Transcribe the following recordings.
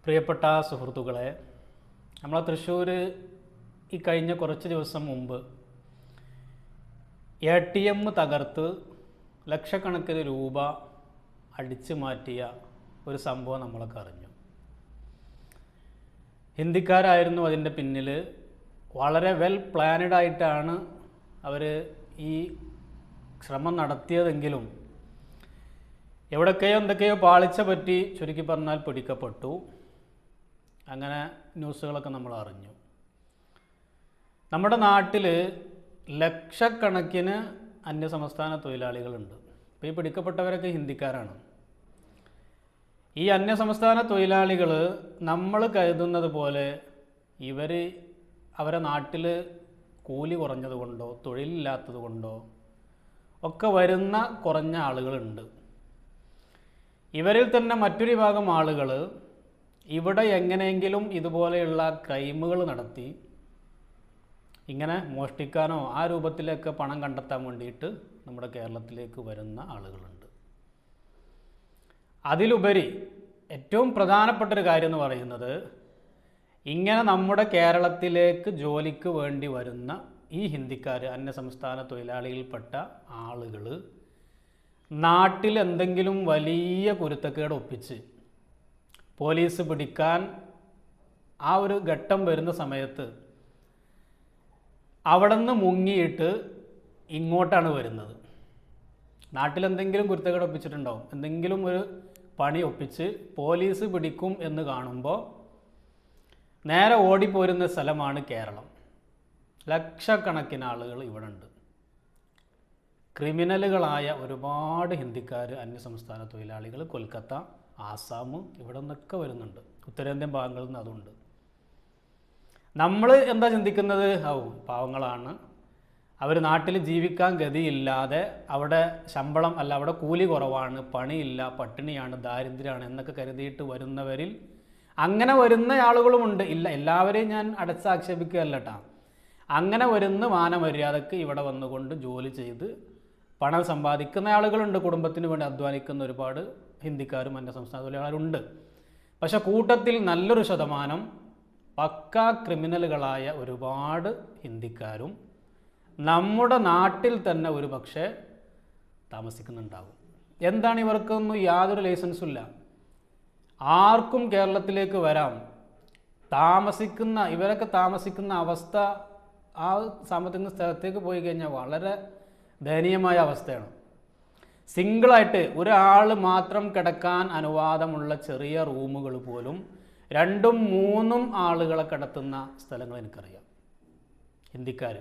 പ്രിയപ്പെട്ട സുഹൃത്തുക്കളെ, നമ്മളെ തൃശ്ശൂർ ഈ കഴിഞ്ഞ കുറച്ച് ദിവസം മുമ്പ് ATM തകർത്ത് ലക്ഷക്കണക്കിന് രൂപ അടിച്ചു മാറ്റിയ ഒരു സംഭവം നമ്മളൊക്കെ അറിഞ്ഞു. ഹിന്ദിക്കാരായിരുന്നു അതിൻ്റെ പിന്നിൽ. വളരെ വെൽ പ്ലാനഡ് ആയിട്ടാണ് അവർ ഈ ശ്രമം നടത്തിയതെങ്കിലും എവിടൊക്കെയോ എന്തൊക്കെയോ പാളിച്ച പറ്റി ചുരുക്കി പറഞ്ഞാൽ പിടിക്കപ്പെട്ടു. അങ്ങനെ ന്യൂസുകളൊക്കെ നമ്മൾ അറിഞ്ഞു. നമ്മുടെ നാട്ടിൽ ലക്ഷക്കണക്കിന് അന്യസംസ്ഥാന തൊഴിലാളികളുണ്ട്. ഇപ്പോൾ ഈ പിടിക്കപ്പെട്ടവരൊക്കെ ഹിന്ദിക്കാരാണ്. ഈ അന്യസംസ്ഥാന തൊഴിലാളികൾ നമ്മൾ കരുതുന്നത് പോലെ അവരെ നാട്ടിൽ കൂലി കുറഞ്ഞത് കൊണ്ടോ തൊഴിലില്ലാത്തത് കൊണ്ടോ ഒക്കെ വരുന്ന കുറഞ്ഞ ആളുകളുണ്ട്. ഇവരിൽ തന്നെ മറ്റൊരു വിഭാഗം ആളുകൾ ഇവിടെ എങ്ങനെയെങ്കിലും ഇതുപോലെയുള്ള ക്രൈമുകൾ നടത്തി ഇങ്ങനെ മോഷ്ടിക്കാനോ ആ രൂപത്തിലൊക്കെ പണം കണ്ടെത്താൻ വേണ്ടിയിട്ട് നമ്മുടെ കേരളത്തിലേക്ക് വരുന്ന ആളുകളുണ്ട്. അതിലുപരി ഏറ്റവും പ്രധാനപ്പെട്ടൊരു കാര്യം എന്ന് പറയുന്നത്, ഇങ്ങനെ നമ്മുടെ കേരളത്തിലേക്ക് ജോലിക്ക് വേണ്ടി വരുന്ന ഈ ഹിന്ദിക്കാർ, അന്യസംസ്ഥാന തൊഴിലാളിയിൽപ്പെട്ട ആളുകൾ നാട്ടിൽ എന്തെങ്കിലും വലിയ കുരുത്തക്കേട് ഒപ്പിച്ച് പോലീസ് പിടിക്കാൻ ആ ഒരു ഘട്ടം വരുന്ന സമയത്ത് അവിടെ നിന്ന് മുങ്ങിയിട്ട് ഇങ്ങോട്ടാണ് വരുന്നത്. നാട്ടിലെന്തെങ്കിലും കുരുത്തക്കേട് ഒപ്പിച്ചിട്ടുണ്ടാവും, എന്തെങ്കിലും ഒരു പണി ഒപ്പിച്ച് പോലീസ് പിടിക്കും എന്ന് കാണുമ്പോൾ നേരെ ഓടിപ്പോരുന്ന സ്ഥലമാണ് കേരളം. ലക്ഷക്കണക്കിന് ആളുകൾ ഇവിടെ ഉണ്ട്. ക്രിമിനലുകളായ ഒരുപാട് ഹിന്ദിക്കാർ, അന്യസംസ്ഥാന തൊഴിലാളികൾ കൊൽക്കത്ത, ആസാം ഇവിടെ നിന്നൊക്കെ വരുന്നുണ്ട്. ഉത്തരേന്ത്യൻ ഭാഗങ്ങളിൽ നിന്ന് അതുണ്ട്. നമ്മൾ എന്താ ചിന്തിക്കുന്നത്? പാവങ്ങളാണ്, അവർ നാട്ടിൽ ജീവിക്കാൻ ഗതിയില്ലാതെ, അവിടെ ശമ്പളം അല്ല, അവിടെ കൂലി കുറവാണ്, പണിയില്ല, പട്ടിണിയാണ്, ദാരിദ്ര്യമാണ് എന്നൊക്കെ കരുതിയിട്ട് വരുന്നവരിൽ അങ്ങനെ വരുന്ന ആളുകളുമുണ്ട്. ഇല്ല, എല്ലാവരെയും ഞാൻ അടച്ചാക്ഷേപിക്കുകയല്ല കേട്ടോ. അങ്ങനെ വരുന്ന മാനമര്യാദക്ക് ഇവിടെ വന്നുകൊണ്ട് ജോലി ചെയ്ത് പണം സമ്പാദിക്കുന്ന ആളുകളുണ്ട്. കുടുംബത്തിന് വേണ്ടി അധ്വാനിക്കുന്ന ഒരുപാട് ഹിന്ദിക്കാരും അന്യസംസ്ഥാന തൊഴിലാളികളുണ്ട്. പക്ഷെ കൂട്ടത്തിൽ നല്ലൊരു ശതമാനം പക്കാ ക്രിമിനലുകളായ ഒരുപാട് ഹിന്ദിക്കാരും നമ്മുടെ നാട്ടിൽ തന്നെ ഒരു പക്ഷേ താമസിക്കുന്നുണ്ടാകും. എന്താണ്, ഇവർക്കൊന്നും യാതൊരു ലൈസൻസും ഇല്ല. ആർക്കും കേരളത്തിലേക്ക് വരാം. ഇവരൊക്കെ താമസിക്കുന്ന അവസ്ഥ, ആ സാമ്പത്തിക സ്ഥലത്തേക്ക് പോയി കഴിഞ്ഞാൽ വളരെ ദയനീയമായ അവസ്ഥയാണ്. സിംഗിളായിട്ട് ഒരാൾ മാത്രം കിടക്കാൻ അനുവാദമുള്ള ചെറിയ റൂമുകൾ പോലും 2-3 ആളുകളെ കിടത്തുന്ന സ്ഥലങ്ങൾ എനിക്കറിയാം. ഹിന്ദിക്കാർ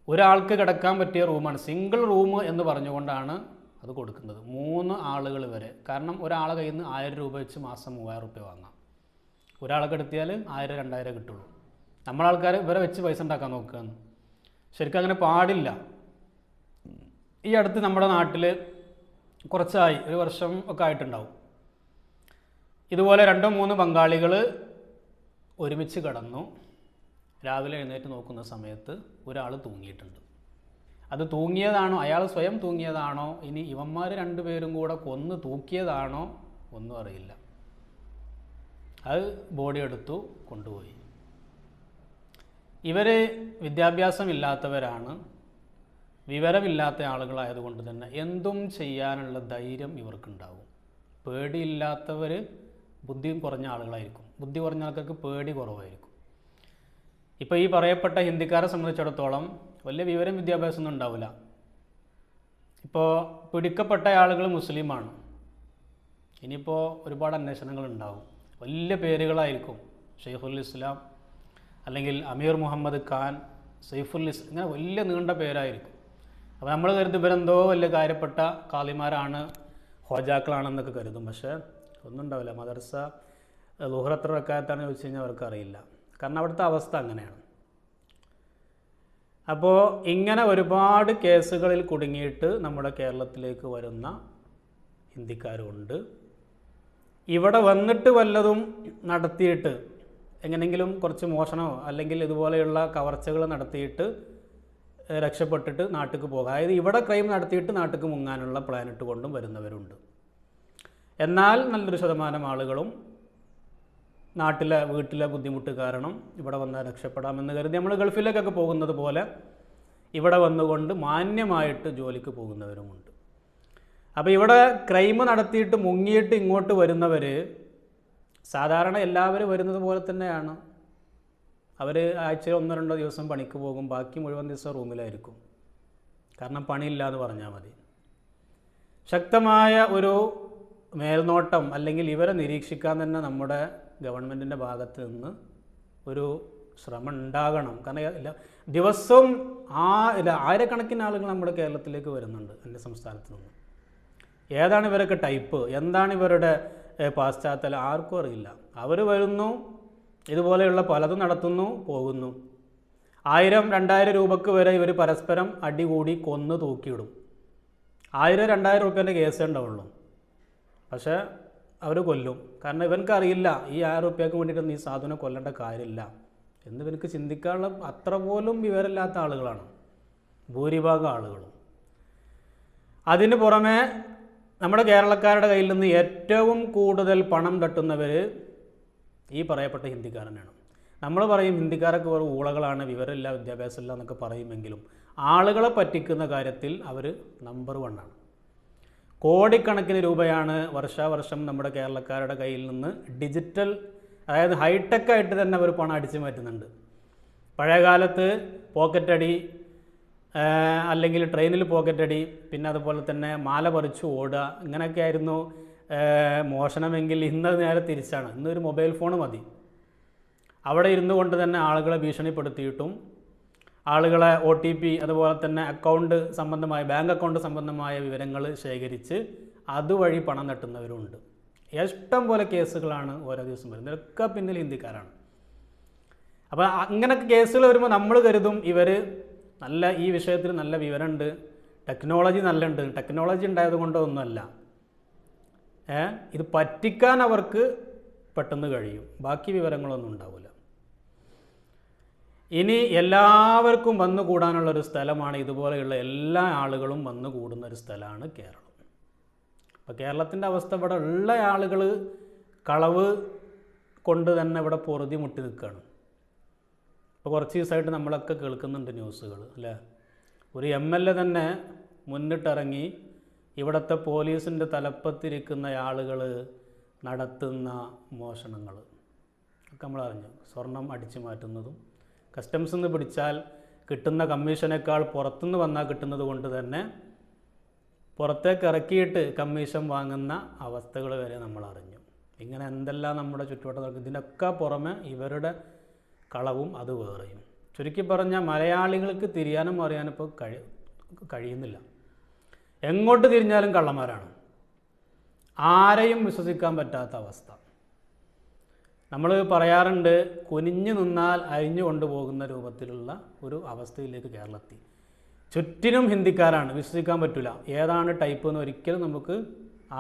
ഒരാൾക്ക് കിടക്കാൻ പറ്റിയ റൂമാണ്, സിംഗിൾ റൂം എന്ന് പറഞ്ഞുകൊണ്ടാണ് അത് കൊടുക്കുന്നത്. 3 ആളുകൾ വരെ. കാരണം ഒരാളെ കയ്യിൽ നിന്ന് 1000 രൂപ വെച്ച് മാസം 3000 രൂപ വാങ്ങാം. ഒരാളെ കിടത്തിയാൽ 1000-2000 കിട്ടുള്ളൂ. നമ്മളാൾക്കാർ ഇവരെ വെച്ച് പൈസ ഉണ്ടാക്കാൻ നോക്കുകയാണ്. ശരിക്കും അങ്ങനെ പാടില്ല. ഈ അടുത്ത് നമ്മുടെ നാട്ടിൽ കുറച്ചായി, 1 വർഷം ഒക്കെ ആയിട്ടുണ്ടാവും, ഇതുപോലെ 2-3 ബംഗാളികൾ ഒരുമിച്ച് കിടന്നു. രാവിലെ എഴുന്നേറ്റ് നോക്കുന്ന സമയത്ത് ഒരാൾ തൂങ്ങിയിട്ടുണ്ട്. അത് തൂങ്ങിയതാണോ, അയാൾ സ്വയം തൂങ്ങിയതാണോ, ഇനി ഇവന്മാർ 2 പേരും കൂടെ കൊന്ന് തൂക്കിയതാണോ ഒന്നും അറിയില്ല. അത് ബോഡി എടുത്തു കൊണ്ടുപോയി. ഇവർ വിദ്യാഭ്യാസമില്ലാത്തവരാണ്, വിവരമില്ലാത്ത ആളുകളായതുകൊണ്ട് തന്നെ എന്തും ചെയ്യാനുള്ള ധൈര്യം ഇവർക്കുണ്ടാവും. പേടിയില്ലാത്തവർ ബുദ്ധിയും കുറഞ്ഞ ആളുകളായിരിക്കും. ബുദ്ധി കുറഞ്ഞ ആൾക്കാർക്ക് പേടി കുറവായിരിക്കും. ഇപ്പോൾ ഈ പറയപ്പെട്ട ഹിന്ദിക്കാരെ സംബന്ധിച്ചിടത്തോളം വലിയ വിവരം വിദ്യാഭ്യാസമൊന്നും ഉണ്ടാവില്ല. ഇപ്പോൾ പിടിക്കപ്പെട്ട ആളുകൾ മുസ്ലിമാണ്. ഇനിയിപ്പോൾ ഒരുപാട് അന്വേഷണങ്ങൾ ഉണ്ടാവും. വലിയ പേരുകളായിരിക്കും. ഷെയ്ഖുൽ ഇസ്ലാം, അല്ലെങ്കിൽ അമീർ മുഹമ്മദ് ഖാൻ, സൈഫുൽ ഇസ്ലാം, ഇങ്ങനെ വലിയ നീണ്ട പേരായിരിക്കും. അപ്പോൾ നമ്മൾ കരുതും ഇവരെന്തോ വലിയ കാര്യപ്പെട്ട കാളിമാരാണ്, ഹോജാക്കളാണെന്നൊക്കെ കരുതും. പക്ഷേ ഒന്നും ഉണ്ടാവില്ല. മദർസ ളുഹർ എത്ര റക്കായത്താണ് ചോദിച്ചു കഴിഞ്ഞാൽ അവർക്കറിയില്ല. കാരണം അവിടുത്തെ അവസ്ഥ അങ്ങനെയാണ്. അപ്പോൾ ഇങ്ങനെ ഒരുപാട് കേസുകളിൽ കുടുങ്ങിയിട്ട് നമ്മുടെ കേരളത്തിലേക്ക് വരുന്ന ഹിന്ദിക്കാരുമുണ്ട്. ഇവിടെ വന്നിട്ട് വല്ലതും നടത്തിയിട്ട് എങ്ങനെയെങ്കിലും കുറച്ച് മോഷണമോ അല്ലെങ്കിൽ ഇതുപോലെയുള്ള കവർച്ചകൾ നടത്തിയിട്ട് രക്ഷപ്പെട്ടിട്ട് നാട്ടിലേക്ക് പോകുക. അതായത് ഇവിടെ ക്രൈം നടത്തിയിട്ട് നാട്ടിലേക്ക് മുങ്ങാനുള്ള പ്ലാനിട്ട് കൊണ്ടും വരുന്നവരുണ്ട്. എന്നാൽ നല്ലൊരു ശതമാനം ആളുകളും വീട്ടിലെ ബുദ്ധിമുട്ട് കാരണം ഇവിടെ വന്നാൽ രക്ഷപ്പെടാമെന്ന് കരുതി നമ്മൾ ഗൾഫിലേക്കൊക്കെ പോകുന്നത് പോലെ ഇവിടെ വന്നുകൊണ്ട് മാന്യമായിട്ട് ജോലിക്ക് പോകുന്നവരുമുണ്ട്. അപ്പോൾ ഇവിടെ ക്രൈം നടത്തിയിട്ട് മുങ്ങിയിട്ട് ഇങ്ങോട്ട് വരുന്നവർ സാധാരണ എല്ലാവരും വരുന്നത് പോലെ തന്നെയാണ്. അവർ ആഴ്ചയിൽ 1-2 ദിവസം പണിക്ക് പോകും, ബാക്കി മുഴുവൻ ദിവസം റൂമിലായിരിക്കും. കാരണം പണിയില്ല എന്ന് പറഞ്ഞാൽ മതി. ശക്തമായ ഒരു മേൽനോട്ടം അല്ലെങ്കിൽ ഇവരെ നിരീക്ഷിക്കാൻ തന്നെ നമ്മുടെ ഗവൺമെൻറ്റിൻ്റെ ഭാഗത്ത് നിന്ന് ഒരു ശ്രമം ഉണ്ടാകണം. കാരണം ദിവസവും ആയിരക്കണക്കിന് ആളുകൾ നമ്മുടെ കേരളത്തിലേക്ക് വരുന്നുണ്ട് അന്യ സംസ്ഥാനത്ത് നിന്ന്. ഏതാണ് ഇവരൊക്കെ ടൈപ്പ്, എന്താണ് ഇവരുടെ പാശ്ചാത്തലം ആർക്കും അറിയില്ല. അവർ വരുന്നു, ഇതുപോലെയുള്ള പലതും നടത്തുന്നു, പോകുന്നു. 1000-2000 രൂപക്ക് വരെ ഇവർ പരസ്പരം അടികൂടി കൊന്ന് തൂക്കിയിടും. 1000-2000 രൂപേൻ്റെ കേസേ ഉണ്ടാവുള്ളൂ. പക്ഷേ അവർ കൊല്ലും. കാരണം ഇവനക്കറിയില്ല ഈ 1000 രൂപയ്ക്ക് വേണ്ടിയിട്ടൊന്നും ഈ സാധുവിനെ കൊല്ലേണ്ട കാര്യമില്ല എന്ന് ഇവർക്ക് ചിന്തിക്കാനുള്ള അത്ര പോലും വിവരമില്ലാത്ത ആളുകളാണ് ഭൂരിഭാഗം ആളുകളും. അതിന് പുറമെ നമ്മുടെ കേരളക്കാരുടെ കയ്യിൽ നിന്ന് ഏറ്റവും കൂടുതൽ പണം തട്ടുന്നവർ ഈ പറയപ്പെട്ട ഹിന്ദിക്കാരനാണ്. നമ്മൾ പറയും ഹിന്ദിക്കാരൊക്കെ വെറും ഊളകളാണ്, വിവരമില്ല, വിദ്യാഭ്യാസമില്ല എന്നൊക്കെ പറയുമെങ്കിലും ആളുകളെ പറ്റിക്കുന്ന കാര്യത്തിൽ അവർ നമ്പർ 1 ആണ്. കോടിക്കണക്കിന് രൂപയാണ് വർഷാവർഷം നമ്മുടെ കേരളക്കാരുടെ കയ്യിൽ നിന്ന് ഡിജിറ്റൽ, അതായത് ഹൈടെക് ആയിട്ട് തന്നെ അവർ പണം അടിച്ചു മാറ്റുന്നുണ്ട്. പഴയകാലത്ത് പോക്കറ്റടി, അല്ലെങ്കിൽ ട്രെയിനിൽ പോക്കറ്റടി, പിന്നെ അതുപോലെ തന്നെ മാല പറിച്ചു ഓടുക, ഇങ്ങനെയൊക്കെ ആയിരുന്നു മോഷണമെങ്കിൽ ഇന്ന് നേരെ തിരിച്ചാണ്. ഇന്നൊരു മൊബൈൽ ഫോൺ മതി. അവിടെ ഇരുന്നു കൊണ്ട് തന്നെ ആളുകളെ ഭീഷണിപ്പെടുത്തിയിട്ടും ആളുകളെ OTP അതുപോലെ തന്നെ ബാങ്ക് അക്കൗണ്ട് സംബന്ധമായ വിവരങ്ങൾ ശേഖരിച്ച് അതുവഴി പണം തട്ടുന്നവരുണ്ട്. ഇഷ്ടം പോലെ കേസുകളാണ് ഓരോ ദിവസം വരുന്നത്. ഇതൊക്കെ പിന്നിൽ ഹിന്ദിക്കാരാണ്. അപ്പോൾ അങ്ങനെയൊക്കെ കേസുകൾ വരുമ്പോൾ നമ്മൾ കരുതും ഇവർ ഈ വിഷയത്തിൽ നല്ല വിവരമുണ്ട്, ടെക്നോളജി നല്ലുണ്ട്. ടെക്നോളജി ഉണ്ടായത് കൊണ്ടൊന്നുമല്ല, ഇത് പറ്റിക്കാൻ അവർക്ക് പെട്ടെന്ന് കഴിയും, ബാക്കി വിവരങ്ങളൊന്നും ഉണ്ടാവില്ല. ഇനി എല്ലാവർക്കും വന്നു കൂടാനുള്ളൊരു സ്ഥലമാണ്, ഇതുപോലെയുള്ള എല്ലാ ആളുകളും വന്നു കൂടുന്നൊരു സ്ഥലമാണ് കേരളം. അപ്പോൾ കേരളത്തിൻ്റെ അവസ്ഥ, ഇവിടെ ഉള്ള ആളുകൾ കളവ് കൊണ്ട് തന്നെ ഇവിടെ പൊറുതി മുട്ടി നിൽക്കുകയാണ്. ഇപ്പോൾ കുറച്ച് ദിവസമായിട്ട് നമ്മളൊക്കെ കേൾക്കുന്നുണ്ട് ന്യൂസുകൾ അല്ലേ. ഒരു MLA തന്നെ മുന്നിട്ടിറങ്ങി ഇവിടുത്തെ പോലീസിൻ്റെ തലപ്പത്തിരിക്കുന്ന ആളുകൾ നടത്തുന്ന മോഷണങ്ങൾ ഒക്കെ നമ്മൾ അറിഞ്ഞു. സ്വർണം അടിച്ചു മാറ്റുന്നതും കസ്റ്റംസിൽ നിന്ന് പിടിച്ചാൽ കിട്ടുന്ന കമ്മീഷനേക്കാൾ പുറത്തുനിന്ന് വന്നാൽ കിട്ടുന്നത് കൊണ്ട് തന്നെ പുറത്തേക്ക് ഇറക്കിയിട്ട് കമ്മീഷൻ വാങ്ങുന്ന അവസ്ഥകൾ വരെ നമ്മൾ അറിഞ്ഞു. ഇങ്ങനെ എന്തെല്ലാം നമ്മുടെ ചുറ്റുവട്ടം നടക്കും. ഇതിനൊക്കെ പുറമെ ഇവരുടെ കളവും അത് വേറെയും. ചുരുക്കി പറഞ്ഞാൽ മലയാളികൾക്ക് തിരിയാനും അറിയാനും ഇപ്പോൾ കഴിയുന്നില്ല. എങ്ങോട്ട് തിരിഞ്ഞാലും കള്ളന്മാരാണ്. ആരെയും വിശ്വസിക്കാൻ പറ്റാത്ത അവസ്ഥ. നമ്മൾ പറയാറുണ്ട്, കുനിഞ്ഞു നിന്നാൽ അരിഞ്ഞു കൊണ്ടുപോകുന്ന രൂപത്തിലുള്ള ഒരു അവസ്ഥയിലേക്ക് കേരളത്തിൽ. ചുറ്റിനും ഹിന്ദിക്കാരാണ്, വിശ്വസിക്കാൻ പറ്റില്ല. ഏതാണ് ടൈപ്പ് എന്ന് ഒരിക്കലും നമുക്ക്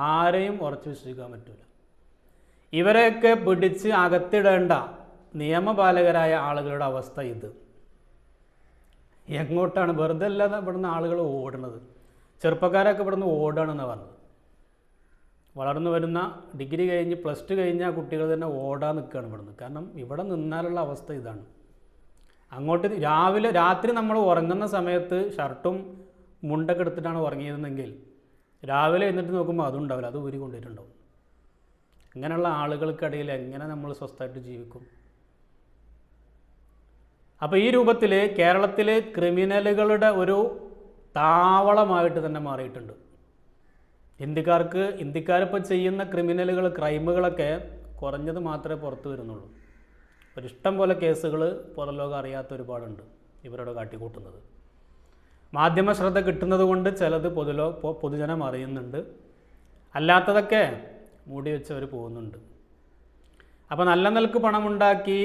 ആരെയും ഉറച്ച് വിശ്വസിക്കാൻ പറ്റില്ല. ഇവരെയൊക്കെ പിടിച്ച് അകത്തിടേണ്ട നിയമപാലകരായ ആളുകളുടെ അവസ്ഥ ഇത്. എങ്ങോട്ടാണ്? വെറുതെ അല്ലാതെ ഇവിടുന്ന് ആളുകൾ ഓടുന്നത്. ചെറുപ്പക്കാരൊക്കെ ഇവിടുന്ന് ഓടുകയാണെന്നാണ് പറഞ്ഞത്. വളർന്നു വരുന്ന ഡിഗ്രി കഴിഞ്ഞ് +2 കഴിഞ്ഞ കുട്ടികൾ തന്നെ ഓടാൻ നിൽക്കുകയാണ് ഇവിടുന്ന്. കാരണം ഇവിടെ നിന്നാലുള്ള അവസ്ഥ ഇതാണ്. അങ്ങോട്ട് രാത്രി നമ്മൾ ഉറങ്ങുന്ന സമയത്ത് ഷർട്ടും മുണ്ടൊക്കെ എടുത്തിട്ടാണ് ഉറങ്ങിയിരുന്നെങ്കിൽ രാവിലെ എന്നിട്ട് നോക്കുമ്പോൾ അതും ഉണ്ടാവില്ല, അത് ഊരി കൊണ്ടിട്ടുണ്ടാവും. ഇങ്ങനെയുള്ള ആളുകൾക്കിടയിൽ എങ്ങനെ നമ്മൾ സ്വസ്ഥമായിട്ട് ജീവിക്കും? അപ്പോൾ ഈ രൂപത്തിൽ കേരളത്തിലെ ക്രിമിനലുകളുടെ ഒരു താവളമായിട്ട് തന്നെ മാറിയിട്ടുണ്ട്. ഇന്ത്യക്കാരിപ്പോൾ ചെയ്യുന്ന ക്രൈമുകളൊക്കെ കുറഞ്ഞത് മാത്രമേ പുറത്തു വരുന്നുള്ളൂ. ഒരിഷ്ടം പോലെ കേസുകൾ പുറംലോകം അറിയാത്ത ഒരുപാടുണ്ട് ഇവരോട് കാട്ടിക്കൂട്ടുന്നത്. മാധ്യമ ശ്രദ്ധ കിട്ടുന്നത് കൊണ്ട് ചിലത് പൊതുജനം അറിയുന്നുണ്ട്, അല്ലാത്തതൊക്കെ മൂടി വെച്ചവർ പോകുന്നുണ്ട്. അപ്പോൾ നല്ല നിലക്ക് പണമുണ്ടാക്കി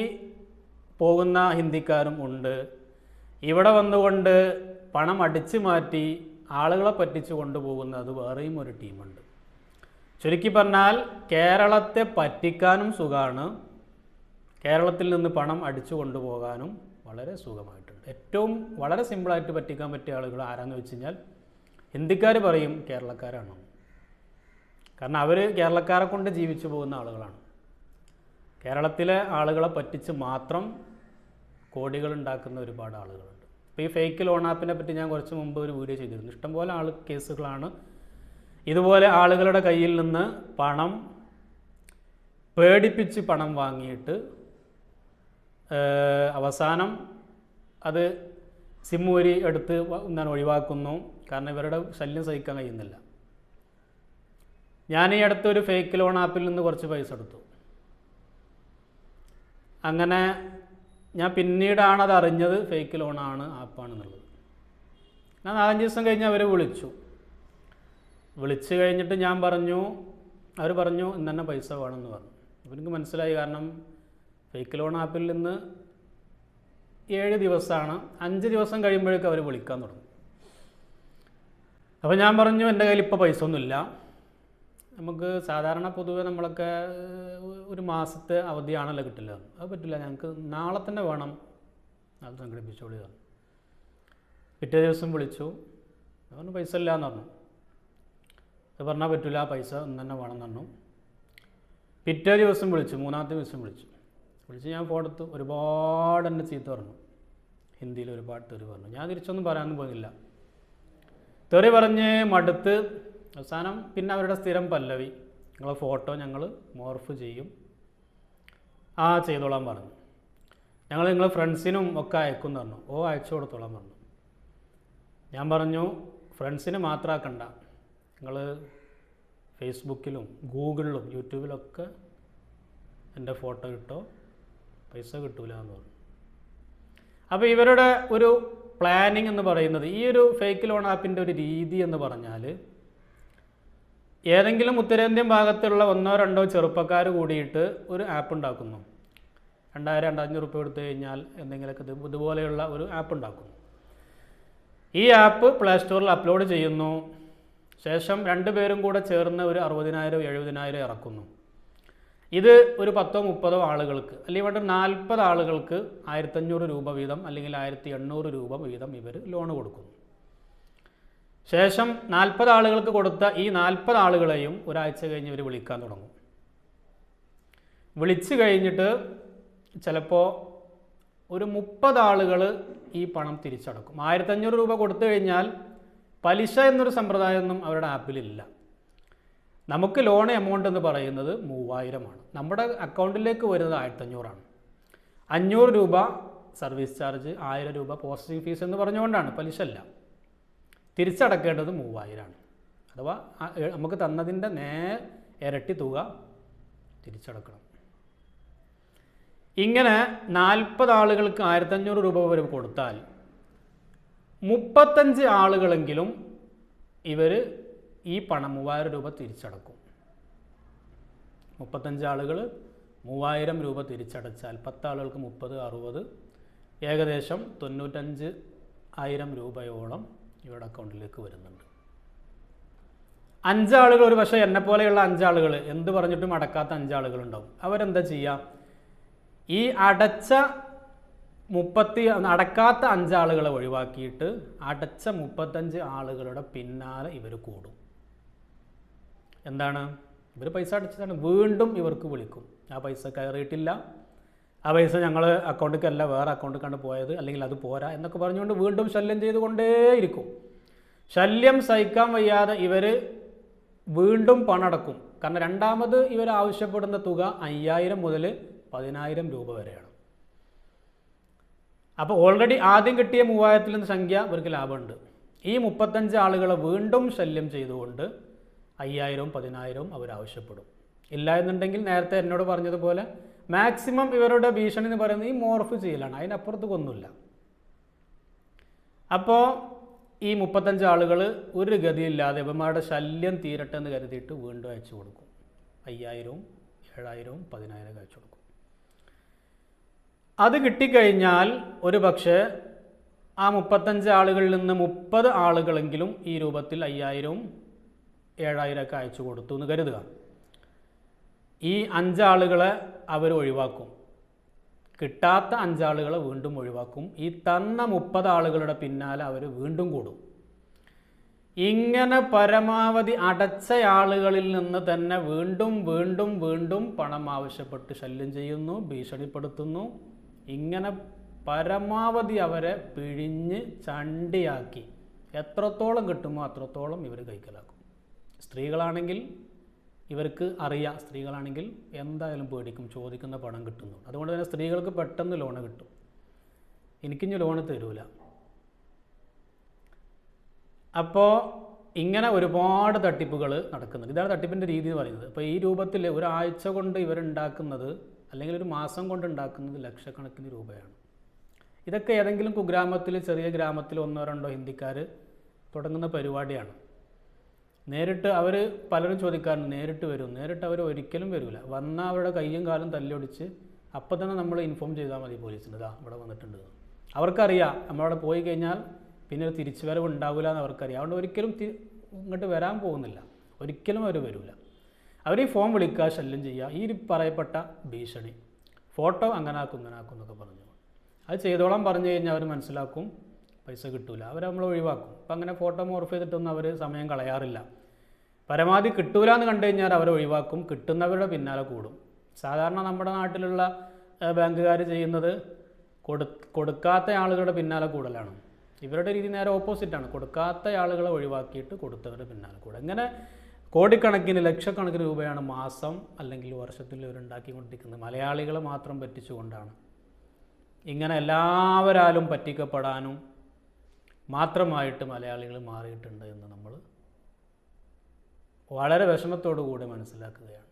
പോകുന്ന ഹിന്ദിക്കാരും ഉണ്ട്. ഇവിടെ വന്നുകൊണ്ട് പണം അടിച്ചു മാറ്റി ആളുകളെ പറ്റിച്ചു കൊണ്ടുപോകുന്ന അത് വേറെയും ഒരു ടീമുണ്ട്. ചുരുക്കി പറഞ്ഞാൽ കേരളത്തെ പറ്റിക്കാനും സുഖമാണ്, കേരളത്തിൽ നിന്ന് പണം അടിച്ചു കൊണ്ടുപോകാനും വളരെ സുഖമായിട്ടുണ്ട്. ഏറ്റവും വളരെ സിമ്പിളായിട്ട് പറ്റിക്കാൻ പറ്റിയ ആളുകൾ ആരാന്ന് വെച്ച് കഴിഞ്ഞാൽ ഹിന്ദിക്കാർ പറയും കേരളക്കാരാണ്. കാരണം അവർ കേരളക്കാരെ കൊണ്ട് ജീവിച്ചു പോകുന്ന ആളുകളാണ്. കേരളത്തിലെ ആളുകളെ പറ്റിച്ച് മാത്രം കോടികൾ ഉണ്ടാക്കുന്ന ഒരുപാട് ആളുകളുണ്ട്. ഇപ്പോൾ ഈ ഫേക്ക് ലോൺ ആപ്പിനെ പറ്റി ഞാൻ കുറച്ച് മുമ്പ് ഒരു വീഡിയോ ചെയ്തിരുന്നു. ഇഷ്ടംപോലെ കേസുകളാണ് ഇതുപോലെ ആളുകളുടെ കയ്യിൽ നിന്ന് പണം പേടിപ്പിച്ച് പണം വാങ്ങിയിട്ട് അവസാനം അത് സിം ഊരി എടുത്ത് ഒഴിവാക്കുന്നു. കാരണം ഇവരുടെ ശല്യം സഹിക്കാൻ കഴിയുന്നില്ല. ഞാൻ ഈ അടുത്തൊരു ഫേക്ക് ലോൺ ആപ്പിൽ നിന്ന് കുറച്ച് പൈസ എടുത്തു. അങ്ങനെ ഞാൻ പിന്നീടാണ് അത് അറിഞ്ഞത് ഫേക്ക് ലോണാണ് ആപ്പാണെന്നുള്ളത്. ഞാൻ 4-5 ദിവസം കഴിഞ്ഞ് അവർ വിളിച്ചു കഴിഞ്ഞിട്ട് ഞാൻ പറഞ്ഞു, അവർ പറഞ്ഞു ഇന്ന് തന്നെ പൈസ വേണമെന്ന് പറഞ്ഞു. അപ്പോൾ എനിക്ക് മനസ്സിലായി. കാരണം ഫേക്ക് ലോൺ ആപ്പിൽ നിന്ന് 7 ദിവസമാണ്, 5 ദിവസം കഴിയുമ്പോഴേക്കും അവർ വിളിക്കാൻ തുടങ്ങും. അപ്പോൾ ഞാൻ പറഞ്ഞു എൻ്റെ കയ്യിൽ ഇപ്പോൾ പൈസ ഒന്നുമില്ല, നമുക്ക് സാധാരണ പൊതുവെ നമ്മളൊക്കെ ഒരു മാസത്തെ അവധിയാണല്ലോ കിട്ടില്ല, അത് പറ്റില്ല, ഞങ്ങൾക്ക് നാളെ തന്നെ വേണം, അത് സംഘടിപ്പിച്ചോളി പറഞ്ഞു. പിറ്റേ ദിവസം വിളിച്ചു, പറഞ്ഞു പൈസ ഇല്ല എന്ന് പറഞ്ഞു. അത് പറഞ്ഞാൽ പറ്റില്ല, പൈസ ഇന്ന് തന്നെ വേണം എന്ന് പറഞ്ഞു. പിറ്റേ ദിവസം വിളിച്ചു, 3-ാമത്തെ ദിവസം വിളിച്ചു ഞാൻ ഫോൺ എടുത്തു. ഒരുപാട് എന്നെ ചീത്ത പറഞ്ഞു, ഹിന്ദിയിൽ ഒരുപാട് തെറി പറഞ്ഞു. ഞാൻ തിരിച്ചൊന്നും പറയാനൊന്നും പോയില്ല. തെറി പറഞ്ഞ് മടുത്ത് അവസാനം പിന്നെ അവരുടെ സ്ഥിരം പല്ലവി, നിങ്ങളെ ഫോട്ടോ ഞങ്ങൾ മോർഫ് ചെയ്യും, ചെയ്തോളാൻ പറഞ്ഞു. ഞങ്ങൾ നിങ്ങളെ ഫ്രണ്ട്സിനും ഒക്കെ അയക്കും പറഞ്ഞു. അയച്ചു കൊടുത്തോളാൻ പറഞ്ഞു. ഞാൻ പറഞ്ഞു ഫ്രണ്ട്സിന് മാത്രമാക്കണ്ട, നിങ്ങൾ ഫേസ്ബുക്കിലും ഗൂഗിളിലും യൂട്യൂബിലൊക്കെ എൻ്റെ ഫോട്ടോ ഇട്ടോ, പൈസ കിട്ടൂല എന്ന് പറഞ്ഞു. അപ്പോൾ ഇവരുടെ ഒരു പ്ലാനിങ് എന്ന് പറയുന്നത്, ഈ ഒരു ഫേക്ക് ലോൺ ആപ്പിൻ്റെ ഒരു രീതി എന്ന് പറഞ്ഞാൽ, ഏതെങ്കിലും ഉത്തരേന്ത്യൻ ഭാഗത്തുള്ള 1-2 ചെറുപ്പക്കാർ കൂടിയിട്ട് ഒരു ആപ്പ് ഉണ്ടാക്കുന്നു. 2000-2500 രൂപ കൊടുത്തു കഴിഞ്ഞാൽ എന്തെങ്കിലുമൊക്കെ ഇതുപോലെയുള്ള ഒരു ആപ്പ് ഉണ്ടാക്കുന്നു. ഈ ആപ്പ് പ്ലേ സ്റ്റോറിൽ അപ്ലോഡ് ചെയ്യുന്നു. ശേഷം 2 പേരും കൂടെ ചേർന്ന് ഒരു 60,000-70,000 ഇറക്കുന്നു. ഇത് ഒരു 10-30 ആളുകൾക്ക്, അല്ലെങ്കിൽ ഇവിടെ 40 ആളുകൾക്ക് 1500 രൂപ വീതം അല്ലെങ്കിൽ 1800 രൂപ വീതം ഇവർ ലോൺ കൊടുക്കുന്നു. ശേഷം 40 ആളുകൾക്ക് കൊടുത്ത ഈ 40 ആളുകളെയും ഒരാഴ്ച കഴിഞ്ഞ് ഇവർ വിളിക്കാൻ തുടങ്ങും. വിളിച്ചു കഴിഞ്ഞിട്ട് ചിലപ്പോൾ ഒരു 30 ആളുകൾ ഈ പണം തിരിച്ചടക്കും. 1500 രൂപ കൊടുത്തു കഴിഞ്ഞാൽ പലിശ എന്നൊരു സമ്പ്രദായമൊന്നും അവരുടെ ആപ്പിലില്ല. നമുക്ക് ലോൺ എമൗണ്ട് എന്ന് പറയുന്നത് 3000 നമ്മുടെ അക്കൗണ്ടിലേക്ക് വരുന്നത് 1500 500 രൂപ സർവീസ് ചാർജ്, 1000 രൂപ പ്രോസസ്സിംഗ് ഫീസ് എന്ന് പറഞ്ഞുകൊണ്ടാണ്, പലിശ അല്ല. തിരിച്ചടക്കേണ്ടത് 3000 അഥവാ നമുക്ക് തന്നതിൻ്റെ ഇരട്ടി തുക തിരിച്ചടക്കണം. ഇങ്ങനെ 40 ആളുകൾക്ക് 1500 രൂപ വരെ കൊടുത്താൽ 35 ആളുകളെങ്കിലും ഇവർ ഈ പണം 3000 രൂപ തിരിച്ചടക്കും. 35 ആളുകൾ 3000 രൂപ തിരിച്ചടച്ചാൽ 10 ആളുകൾക്ക് 30, 60, ഏകദേശം 95,000 രൂപയോളം ഇവരുടെ അക്കൗണ്ടിലേക്ക് വരുന്നുണ്ട്. 5 ആളുകൾ, ഒരു പക്ഷേ എന്നെപ്പോലെയുള്ള 5 ആളുകൾ, എന്ത് പറഞ്ഞിട്ടും അടക്കാത്ത 5 ആളുകളുണ്ടാവും. അവരെന്താ ചെയ്യുക? ഈ അടക്കാത്ത 5 ആളുകളെ ഒഴിവാക്കിയിട്ട് അടച്ച 35 ആളുകളുടെ പിന്നാലെ ഇവർ കൂടും. എന്താണ്? ഇവർ പൈസ അടച്ചതാണ്, വീണ്ടും ഇവർക്ക് വിളിക്കും. ആ പൈസ കയറിയിട്ടില്ല, ആ പൈസ ഞങ്ങൾ അക്കൗണ്ടിലേക്കല്ല വേറെ അക്കൗണ്ടിലേക്കാണ് പോയത്, അല്ലെങ്കിൽ അത് പോരാ എന്നൊക്കെ പറഞ്ഞുകൊണ്ട് വീണ്ടും ശല്യം ചെയ്തുകൊണ്ടേയിരിക്കും. ശല്യം സഹിക്കാൻ വയ്യാതെ ഇവർ വീണ്ടും പണടക്കും. കാരണം രണ്ടാമത് ഇവർ ആവശ്യപ്പെടുന്ന തുക 5000 മുതൽ 10000 രൂപ വരെയാണ്. അപ്പോൾ ഓൾറെഡി ആദ്യം കിട്ടിയ 3000 നിന്ന് സംഖ്യ ഇവർക്ക് ലാഭമുണ്ട്. ഈ 35 ആളുകളെ വീണ്ടും ശല്യം ചെയ്തുകൊണ്ട് 5000, 10000 അവരാവശ്യപ്പെടും. ഇല്ല എന്നുണ്ടെങ്കിൽ നേരത്തെ എന്നോട് പറഞ്ഞതുപോലെ മാക്സിമം ഇവരുടെ ഭീഷണി എന്ന് പറയുന്നത് ഈ മോർഫ് ചെയ്യലാണ്, അതിനപ്പുറത്തേക്കൊന്നുമില്ല. അപ്പോൾ ഈ 35 ആളുകൾ ഒരു ഗതിയില്ലാതെ ഇവന്മാരുടെ ശല്യം തീരട്ടെ എന്ന് കരുതിയിട്ട് വീണ്ടും അയച്ചു കൊടുക്കും. 5000, 7000, 10000 അയച്ചു കൊടുക്കും. അത് കിട്ടിക്കഴിഞ്ഞാൽ ഒരു പക്ഷേ ആ 35 ആളുകളിൽ നിന്ന് 30 ആളുകളെങ്കിലും ഈ രൂപത്തിൽ 5000, 7000 അയച്ചു കൊടുത്തു എന്ന് കരുതുക. ഈ 5 ആളുകളെ അവർ ഒഴിവാക്കും. കിട്ടാത്ത 5 ആളുകളെ വീണ്ടും ഒഴിവാക്കും. ഈ തന്ന 30 ആളുകളുടെ പിന്നാലെ അവർ വീണ്ടും കൂടും. ഇങ്ങനെ പരമാവധി അടച്ച ആളുകളിൽ നിന്ന് തന്നെ വീണ്ടും വീണ്ടും വീണ്ടും പണം ആവശ്യപ്പെട്ട് ശല്യം ചെയ്യുന്നു, ഭീഷണിപ്പെടുത്തുന്നു. ഇങ്ങനെ പരമാവധി അവരെ പിഴിഞ്ഞ് ചണ്ടിയാക്കി എത്രത്തോളം കിട്ടുമോ അത്രത്തോളം ഇവർ കൈക്കലാക്കും. സ്ത്രീകളാണെങ്കിൽ ഇവർക്ക് അറിയാം, സ്ത്രീകളാണെങ്കിൽ എന്തായാലും പേടിക്കും, ചോദിക്കുന്ന പണം കിട്ടുന്നു. അതുകൊണ്ട് തന്നെ സ്ത്രീകൾക്ക് പെട്ടെന്ന് ലോണ് കിട്ടും. എനിക്കിഞ്ഞ് ലോണ് തരൂല. അപ്പോൾ ഇങ്ങനെ ഒരുപാട് തട്ടിപ്പുകൾ നടക്കുന്നുണ്ട്. ഇതാണ് തട്ടിപ്പിൻ്റെ രീതി എന്ന് പറയുന്നത്. അപ്പോൾ ഈ രൂപത്തിൽ ഒരാഴ്ച കൊണ്ട് ഇവരുണ്ടാക്കുന്നത് അല്ലെങ്കിൽ ഒരു മാസം കൊണ്ട് ഉണ്ടാക്കുന്നത് ലക്ഷക്കണക്കിന് രൂപയാണ്. ഇതൊക്കെ ഏതെങ്കിലും കുഗ്രാമത്തിൽ, ചെറിയ ഗ്രാമത്തിൽ ഒന്നോ രണ്ടോ ഹിന്ദിക്കാർ തുടങ്ങുന്ന പരിപാടിയാണ്. നേരിട്ട് അവർ പലരും ചോദിക്കാറുണ്ട്, നേരിട്ട് വരും. നേരിട്ട് അവർ ഒരിക്കലും വരില്ല. വന്നാൽ അവരുടെ കയ്യും കാലും തല്ലൊടിച്ച് അപ്പം തന്നെ നമ്മൾ ഇൻഫോം ചെയ്താൽ മതി പോലീസിന്, ഇതാ ഇവിടെ വന്നിട്ടുണ്ട്. അവർക്കറിയാം നമ്മളവിടെ പോയി കഴിഞ്ഞാൽ പിന്നെ ഒരു തിരിച്ചു വരവ് ഉണ്ടാവില്ല എന്ന് അവർക്കറിയാം. അതുകൊണ്ട് ഒരിക്കലും ഇങ്ങോട്ട് വരാൻ പോകുന്നില്ല, ഒരിക്കലും അവർ വരില്ല. അവർ ഈ ഫോൺ വിളിക്കുക, ശല്യം ചെയ്യുക, ഈ പറയപ്പെട്ട ഭീഷണി, ഫോട്ടോ അങ്ങനാക്കും ഇങ്ങനാക്കും എന്നൊക്കെ പറഞ്ഞു. അത് ചെയ്തോളം പറഞ്ഞു കഴിഞ്ഞാൽ അവർ മനസ്സിലാക്കും പൈസ കിട്ടൂല, അവർ നമ്മൾ ഒഴിവാക്കും. അപ്പം അങ്ങനെ ഫോട്ടോ മോർഫ് ചെയ്തിട്ടൊന്നും അവർ സമയം കളയാറില്ല. പരമാവധി കിട്ടൂല എന്ന് കണ്ടു കഴിഞ്ഞാൽ അവരെ ഒഴിവാക്കും, കിട്ടുന്നവരുടെ പിന്നാലെ കൂടും. സാധാരണ നമ്മുടെ നാട്ടിലുള്ള ബാങ്കുകാർ ചെയ്യുന്നത് കൊടുക്കാത്ത ആളുകളുടെ പിന്നാലെ കൂടലാണ്. ഇവരുടെ രീതി നേരെ ഓപ്പോസിറ്റാണ്. കൊടുക്കാത്ത ആളുകളെ ഒഴിവാക്കിയിട്ട് കൊടുത്തവരുടെ പിന്നാലെ കൂടും. ഇങ്ങനെ കോടിക്കണക്കിന് ലക്ഷക്കണക്കിന് രൂപയാണ് മാസം അല്ലെങ്കിൽ വർഷത്തിൽ ഇവരുണ്ടാക്കിക്കൊണ്ടിരിക്കുന്നത്. മലയാളികളെ മാത്രം പറ്റിച്ചുകൊണ്ടാണ്. ഇങ്ങനെ എല്ലാവരാലും പറ്റിക്കപ്പെടാനും മാത്രമായിട്ട് മലയാളികൾ മാറിയിട്ടുണ്ട് എന്ന് നമ്മൾ വളരെ വിഷമത്തോടു കൂടി മനസ്സിലാക്കുകയാണ്.